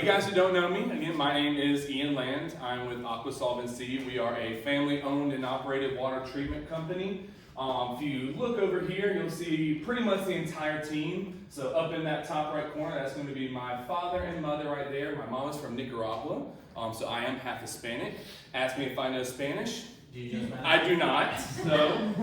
guys who don't know me, again, my name is Ian Land. I'm with Aqua Solvency. We are a family-owned and operated water treatment company. If you look over here, you'll see pretty much the entire team. So up in that top right corner, that's going to be my father and mother right there. My mom is from Nicaragua, so I am half Hispanic. Ask me if I know Spanish. Do you know Spanish? I do not. So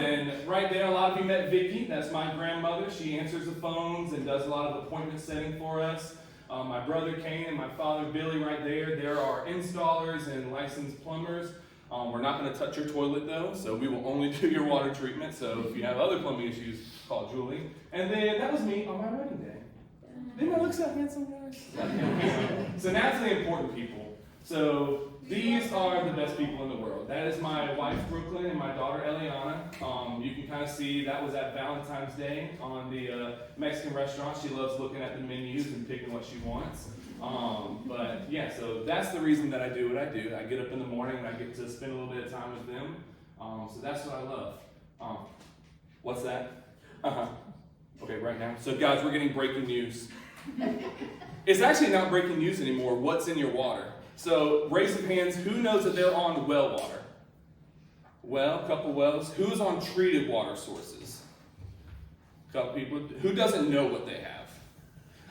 then right there, a lot of you met Vicky. That's my grandmother. She answers the phones and does a lot of appointment setting for us. My brother Kane and my father Billy right there. They're our installers and licensed plumbers. We're not going to touch your toilet though, so we will only do your water treatment. So if you have other plumbing issues, call Julie. And then that was me on my wedding day. Didn't I look so handsome, guys? So now to the important people. So these are the best people in the world. That is my wife Brooklyn and my daughter Eliana. You can kind of see that was at Valentine's Day on the Mexican restaurant. She loves looking at the menus and picking what she wants. But yeah, so that's the reason that I do what I do. I get up in the morning and I get to spend a little bit of time with them. So that's what I love. What's that? Okay, right now. So guys, we're getting breaking news. It's actually not breaking news anymore. What's in your water? So raise some hands. Who knows that they're on well water? Well, a couple wells. Who's on treated water sources? A couple people. Who doesn't know what they have?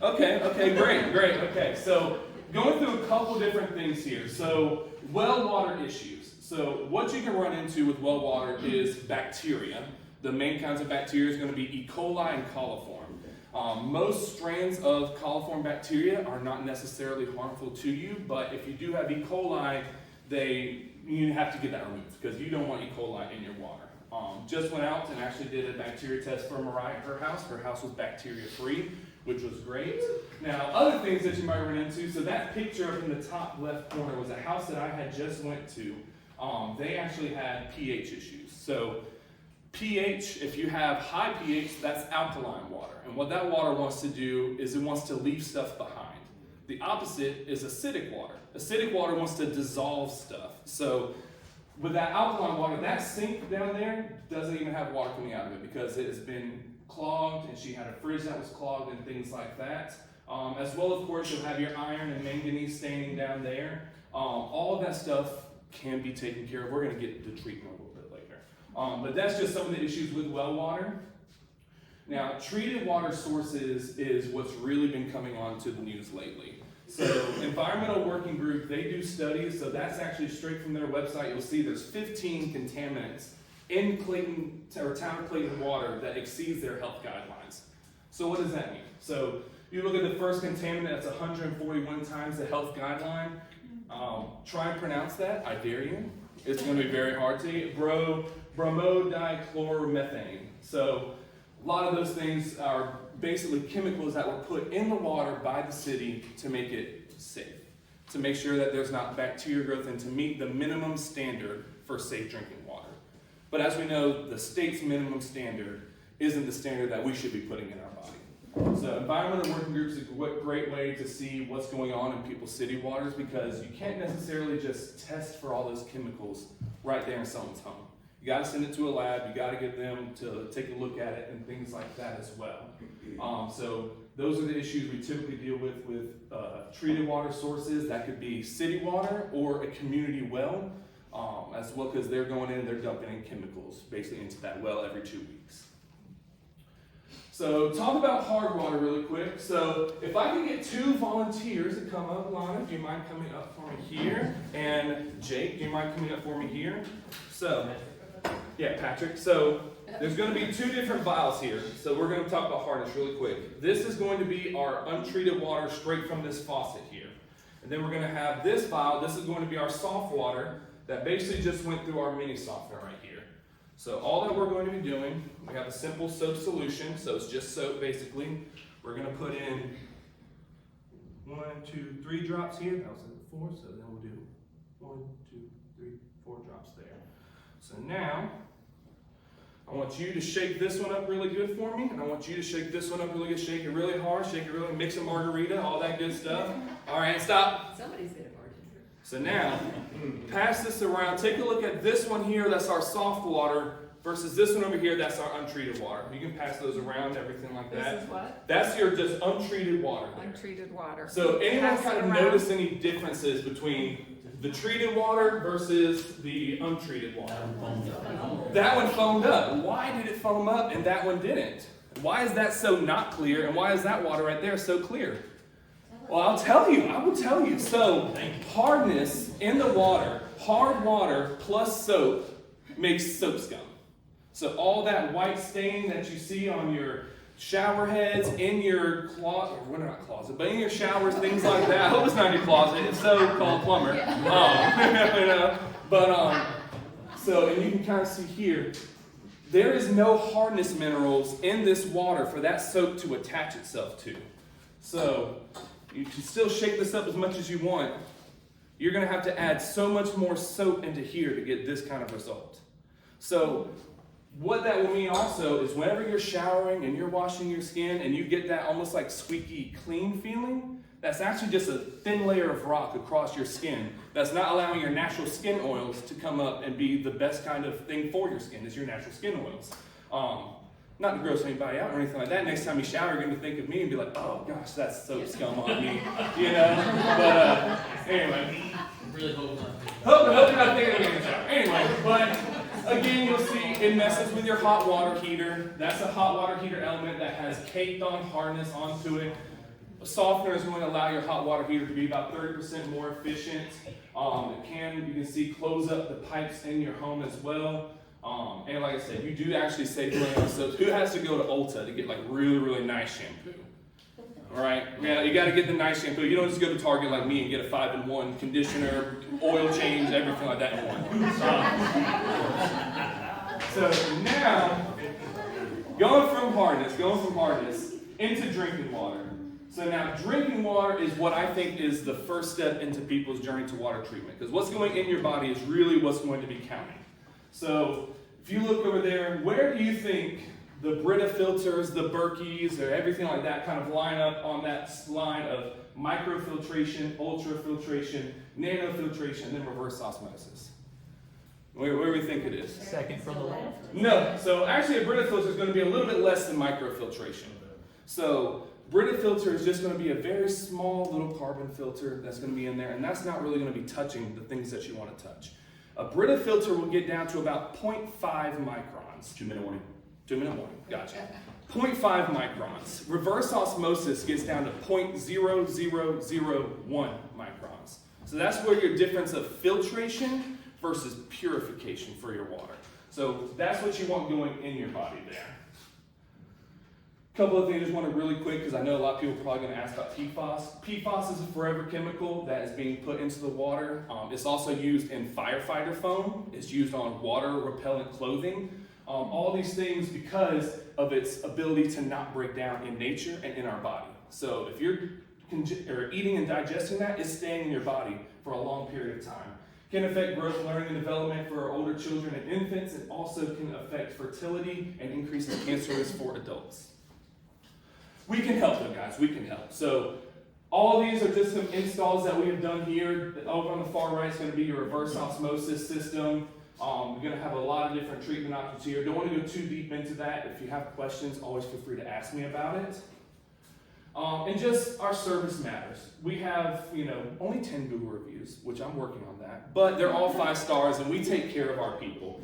Okay, great. Okay, so going through a couple different things here. So well water issues. So what you can run into with well water is bacteria. The main kinds of bacteria is going to be E. coli and coliform. Most strains of coliform bacteria are not necessarily harmful to you, but if you do have E. coli, you have to get that removed because you don't want E. coli in your water. Just went out and actually did a bacteria test for Mariah at her house. Her house was bacteria-free, which was great. Now, other things that you might run into, so that picture up in the top left corner was a house that I had just went to. They actually had pH issues. So pH, if you have high pH, that's alkaline water. And what that water wants to do is it wants to leave stuff behind. The opposite is acidic water. Acidic water wants to dissolve stuff. So with that alkaline water, that sink down there doesn't even have water coming out of it because it has been clogged, and she had a fridge that was clogged and things like that. As well, of course, you'll have your iron and manganese staining down there. All of that stuff can be taken care of. We're going to get to treatment a little bit later. But that's just some of the issues with well water. Now, treated water sources is what's really been coming on to the news lately. So Environmental Working Group, they do studies, so that's actually straight from their website. You'll see there's 15 contaminants in Clayton, or town of Clayton water that exceeds their health guidelines. So what does that mean? So you look at the first contaminant, that's 141 times the health guideline. Try and pronounce that, I dare you. It's going to be very hard to eat. Bromodichloromethane. So a lot of those things are basically chemicals that were put in the water by the city to make it safe, to make sure that there's not bacteria growth and to meet the minimum standard for safe drinking water. But as we know, the state's minimum standard isn't the standard that we should be putting in our body. So environmental working groups is a great way to see what's going on in people's city waters because you can't necessarily just test for all those chemicals right there in someone's home. You got to send it to a lab, you got to get them to take a look at it and things like that as well. So those are the issues we typically deal with treated water sources. That could be city water or a community well as well, because they're going in and they're dumping in chemicals basically into that well every 2 weeks. So talk about hard water really quick. So if I can get 2 volunteers to come up, Lana, do you mind coming up for me here? And Jake, do you mind coming up for me here? So, yeah, Patrick. So there's going to be 2 different vials here. So we're going to talk about hardness really quick. This is going to be our untreated water straight from this faucet here. And then we're going to have this vial. This is going to be our soft water that basically just went through our mini softener right here. So all that we're going to be doing, we have a simple soap solution. So it's just soap basically. We're going to put in 1, 2, 3 drops here. That was 4, so then we'll do 1, 2, 3, 4 drops there. So now, I want you to shake this one up really good for me, and I want you to shake this one up really good. Shake it really hard, shake it really, mix a margarita, all that good stuff. All right, stop. Somebody's good at bartender. So now, pass this around. Take a look at this one here. That's our soft water versus this one over here, that's our untreated water. You can pass those around, everything like that. This is what? That's your just untreated water there. Untreated water. So anyone Pass kind it of around. notice any differences between the treated water versus the untreated water? That one foamed up. Why did it foam up and that one didn't? Why is that so not clear, and why is that water right there so clear? Well, I will tell you. So, hardness in the water, hard water plus soap makes soap scum. So all that white stain that you see on your shower heads, in your closet, well, not closet, but in your showers, things like that. I hope it's not in your closet. If so, call a plumber. So, and you can kind of see here, there is no hardness minerals in this water for that soap to attach itself to. So, you can still shake this up as much as you want. You're going to have to add so much more soap into here to get this kind of result. So, what that will mean also is whenever you're showering and you're washing your skin and you get that almost like squeaky clean feeling, that's actually just a thin layer of rock across your skin that's not allowing your natural skin oils to come up and be the best kind of thing for your skin, is your natural skin oils. Not to gross anybody out or anything like that. Next time you shower, you're going to think of me and be like, oh gosh, that's soap scum on me, you know? But anyway. Really hope not. Hope you're not thinking of me in the shower. Anyway, but again, you'll see it messes with your hot water heater. That's a hot water heater element that has caked on hardness onto it. A softener is going to allow your hot water heater to be about 30% more efficient. It can, you can see, close up the pipes in your home as well. And like I said, you do actually save money on soaps. Who has to go to Ulta to get like really, really nice shampoo? All right, yeah, you got to get the nice shampoo. You don't just go to Target like me and get a 5-in-1 conditioner, oil change, everything like that in one. So now, going from hardness into drinking water. So now drinking water is what I think is the first step into people's journey to water treatment. Because what's going in your body is really what's going to be counting. So if you look over there, where do you think the Brita filters, the Berkeys, or everything like that kind of line up on that line of microfiltration, ultrafiltration, nanofiltration, and then reverse osmosis? Where do we think it is? Second from the left. No. So actually a Brita filter is going to be a little bit less than microfiltration. So Brita filter is just going to be a very small little carbon filter that's going to be in there, and that's not really going to be touching the things that you want to touch. A Brita filter will get down to about 0.5 microns. 2-minute warning. 2-minute warning, gotcha. 0.5 microns. Reverse osmosis gets down to 0.0001 microns. So that's where your difference of filtration versus purification for your water. So that's what you want going in your body there. Couple of things I just want to really quick, because I know a lot of people are probably going to ask about PFAS. PFAS is a forever chemical that is being put into the water. It's also used in firefighter foam. It's used on water repellent clothing. All these things because of its ability to not break down in nature and in our body. So if you're eating and digesting that, it's staying in your body for a long period of time. Can affect growth, learning, and development for older children and infants. It also can affect fertility and increase the cancer risk for adults. We can help though, guys, we can help. So all these are just some installs that we have done here. Over on the far right is going to be your reverse osmosis system. We're going to have a lot of different treatment options here. Don't want to go too deep into that. If you have questions, always feel free to ask me about it. And just our service matters. We have, only 10 Google reviews, which I'm working on that, but they're all 5 stars and we take care of our people.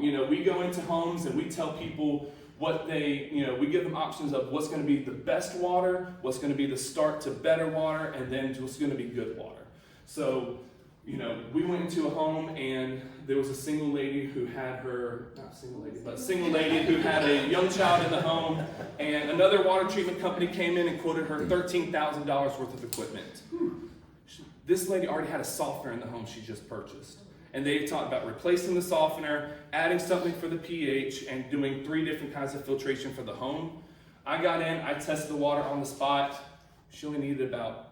We go into homes and we tell people what we give them options of what's going to be the best water, what's going to be the start to better water, and then what's going to be good water. So, we went into a home and there was a single lady who had a young child in the home, and another water treatment company came in and quoted her $13,000 worth of equipment. This lady already had a softener in the home she just purchased. And they talked about replacing the softener, adding something for the pH, and doing 3 different kinds of filtration for the home. I got in, I tested the water on the spot. She only needed about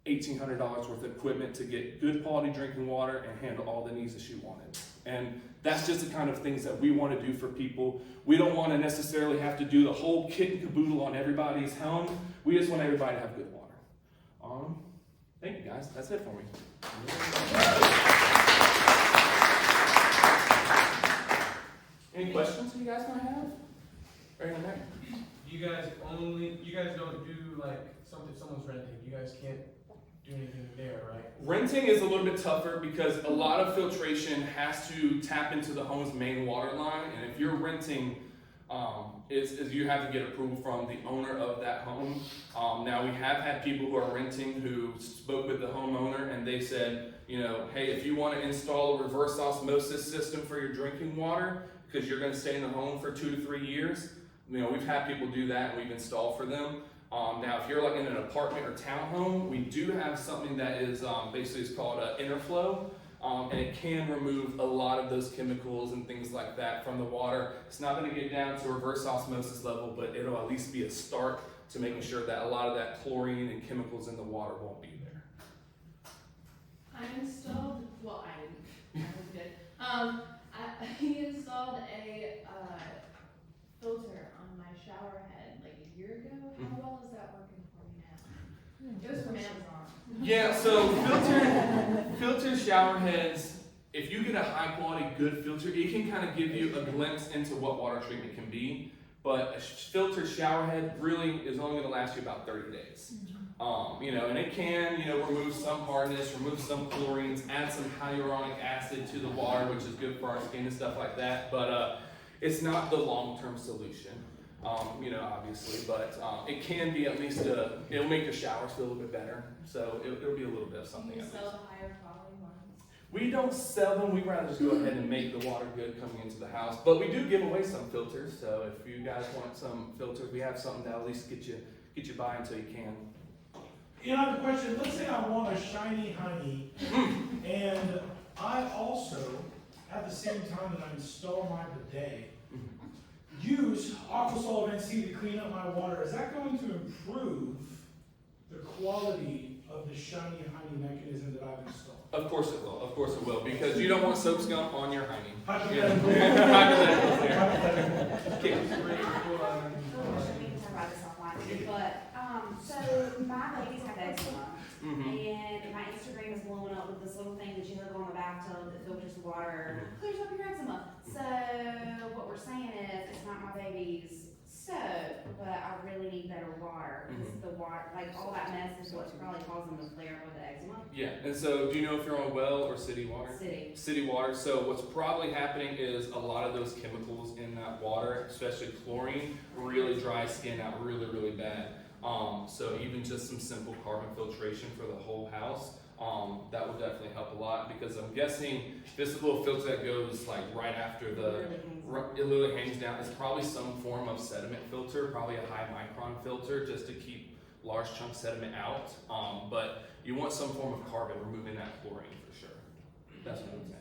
$1,800 worth of equipment to get good quality drinking water and handle all the needs that she wanted. And that's just the kind of things that we want to do for people. We don't want to necessarily have to do the whole kit and caboodle on everybody's home. We just want everybody to have good water. Thank you guys, that's it for me. Any questions you guys might have? Right in there. You guys don't do like something if someone's renting. You guys can't do anything there, right? Renting is a little bit tougher because a lot of filtration has to tap into the home's main water line, and if you're renting, is you have to get approval from the owner of that home. Now we have had people who are renting who spoke with the homeowner and they said, you know, hey, if you want to install a reverse osmosis system for your drinking water because you're going to stay in the home for 2 to 3 years, you know, we've had people do that and we've installed for them. Now, if you're like in an apartment or townhome, we do have something that is basically it's called interflow. And it can remove a lot of those chemicals and things like that from the water. It's not going to get down to reverse osmosis level, but it'll at least be a start to making sure that a lot of that chlorine and chemicals in the water won't be there. I installed, well, I didn't, I was good. He installed a filter on my shower head like a year ago. How well is that working for me now? It was from Amazon. Yeah, so filtered shower heads, if you get a high quality, good filter, it can kind of give you a glimpse into what water treatment can be. But a filtered shower head really is only going to last you about 30 days. You know, and it can, you know, remove some hardness, remove some chlorines, add some hyaluronic acid to the water, which is good for our skin and stuff like that. But it's not the long-term solution. You know, obviously, but it can be at least it'll make your showers feel a little bit better. So it'll be a little bit of something. Do you sell the higher quality ones? We don't sell them. We'd rather just go ahead and make the water good coming into the house. But we do give away some filters. So if you guys want some filters, we have something that'll at least get you by until you can. You know, I have a question. Let's say I want a shiny honey, and I also, at the same time that I install my bidet, use Aqua to clean up my water. Is that going to improve the quality of the shiny honey mechanism that I've installed? Of course it will. Of course it will. Because you don't want soap scum on your honey. Hypothetical. Hypothetical there. So my babies have eczema, and my Instagram is blowing up with this little thing that you hook on the bathtub that filters the water, clears up your eczema. So what we're saying is, it's not my baby's soap, but I really need better water because the water, like all that mess, is what's probably causing the flare up with the eczema. Yeah. And so, do you know if you're on well or city water? City. City water. So what's probably happening is a lot of those chemicals in that water, especially chlorine, really dry skin out really, really bad. So even just some simple carbon filtration for the whole house, that would definitely help a lot because I'm guessing this little filter that goes like right after it literally hangs down. It's probably some form of sediment filter, probably a high micron filter just to keep large chunks of sediment out. But you want some form of carbon removing that chlorine for sure. That's what I'm saying.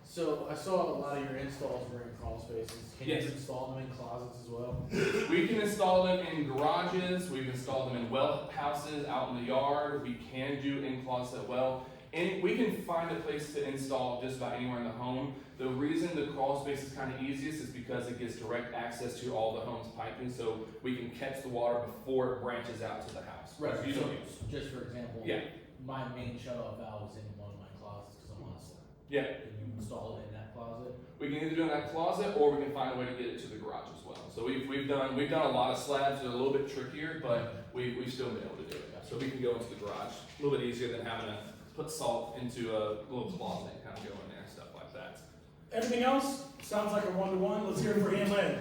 So I saw a lot of your installs were in crawl spaces. Can Yes. you install them in closets as well? We can install them in garages, we've installed them in well houses, out in the yard, we can do in closet well. And we can find a place to install just about anywhere in the home. The reason the crawl space is kind of easiest is because it gives direct access to all the home's piping, so we can catch the water before it branches out to the house. Right. You So don't use. just for example, Yeah. my main shutoff valve is in one of my closets because I'm on a slab. Yeah. Can you install it in that closet? We can either do it in that closet or we can find a way to get it to the garage as well. So we've done a lot of slabs that are a little bit trickier, but we've still been able to do it. So we can go into the garage. A little bit easier than having to put salt into a little closet and kind of go in there and stuff like that. Everything else sounds like a one-to-one. Let's hear it for Ian Lynn.